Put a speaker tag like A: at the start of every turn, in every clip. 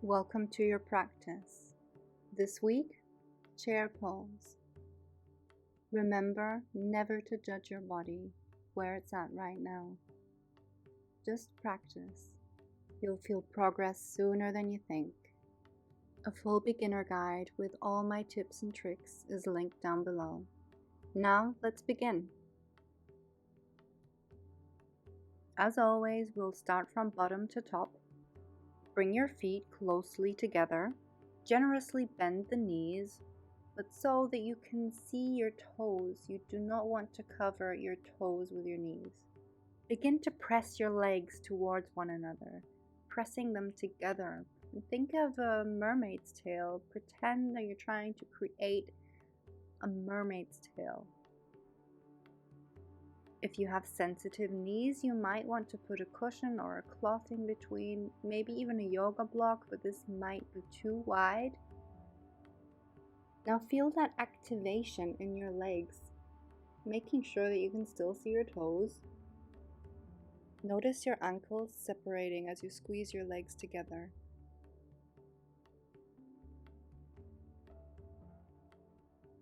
A: Welcome to your practice. This week, chair pose. Remember never to judge your body where it's at right now. Just practice. You'll feel progress sooner than you think. A full beginner guide with all my tips and tricks is linked down below. Now let's begin. As always, we'll start from bottom to top. Bring your feet closely together. Generously bend the knees, but so that you can see your toes. You do not want to cover your toes with your knees. Begin to press your legs towards one another, pressing them together. Think of a mermaid's tail. Pretend that you're trying to create a mermaid's tail. If you have sensitive knees, you might want to put a cushion or a cloth in between, maybe even a yoga block, but this might be too wide. Now feel that activation in your legs, making sure that you can still see your toes. Notice your ankles separating as you squeeze your legs together.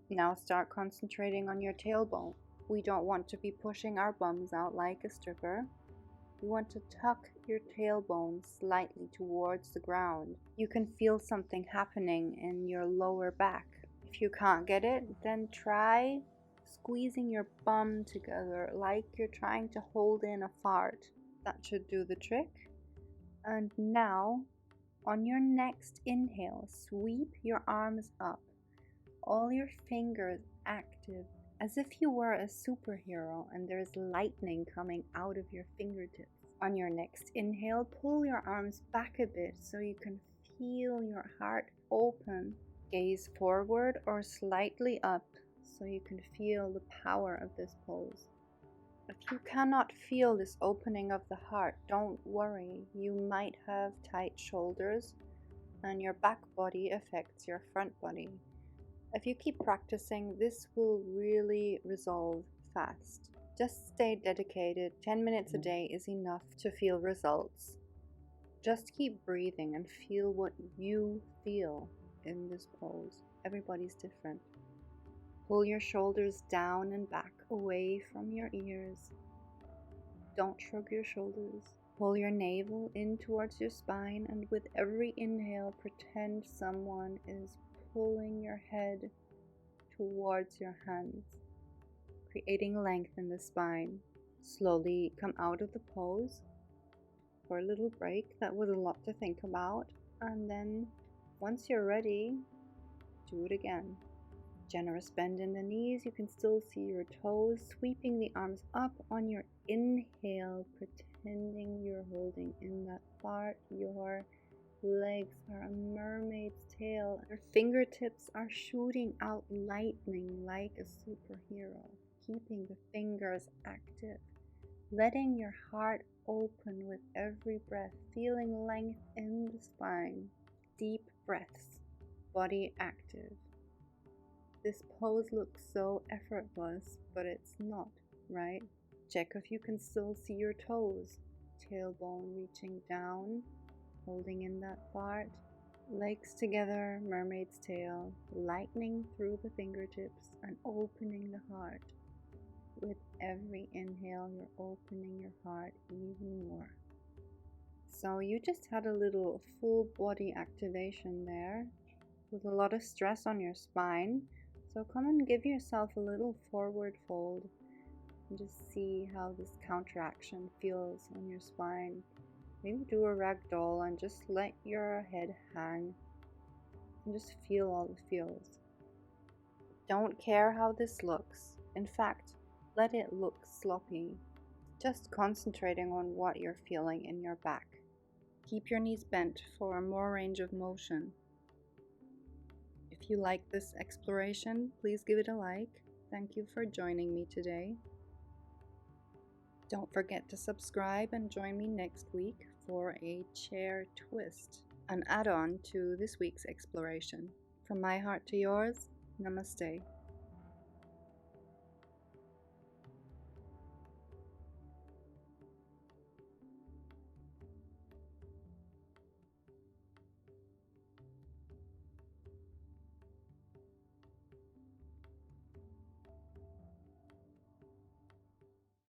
A: Now start concentrating on your tailbone. We don't want to be pushing our bums out like a stripper. You want to tuck your tailbone slightly towards the ground. You can feel something happening in your lower back. If you can't get it, then try squeezing your bum together like you're trying to hold in a fart. That should do the trick. And now, on your next inhale, sweep your arms up. All your fingers active, as if you were a superhero and there's lightning coming out of your fingertips. On your next inhale, pull your arms back a bit so you can feel your heart open. Gaze forward or slightly up so you can feel the power of this pose. If you cannot feel this opening of the heart, don't worry. You might have tight shoulders and your back body affects your front body. If you keep practicing, this will really resolve fast. Just stay dedicated. 10 minutes a day is enough to feel results. Just keep breathing and feel what you feel in this pose. Everybody's different. Pull your shoulders down and back away from your ears. Don't shrug your shoulders. Pull your navel in towards your spine, and with every inhale, pretend someone is pulling your head towards your hands, creating length in the spine. Slowly come out of the pose for a little break. That was a lot to think about. And then once you're ready, do it again. Generous bend in the knees. You can still see your toes. Sweeping the arms up on your inhale, pretending you're holding in that part. Your legs are a mermaid's tail. Your fingertips are shooting out lightning like a superhero. Keeping the fingers active. Letting your heart open with every breath. Feeling length in the spine. Deep breaths. Body active. This pose looks so effortless, but it's not, right? Check if you can still see your toes. Tailbone reaching down. Holding in that part, legs together, mermaid's tail, lightning through the fingertips and opening the heart. With every inhale, you're opening your heart even more. So you just had a little full body activation there with a lot of stress on your spine. So come and give yourself a little forward fold and just see how this counteraction feels on your spine. Maybe do a ragdoll and just let your head hang and just feel all the feels. Don't care how this looks. In fact, let it look sloppy. Just concentrating on what you're feeling in your back. Keep your knees bent for more range of motion. If you like this exploration, please give it a like. Thank you for joining me today. Don't forget to subscribe and join me next week for a chair twist, an add-on to this week's exploration. From my heart to yours, namaste.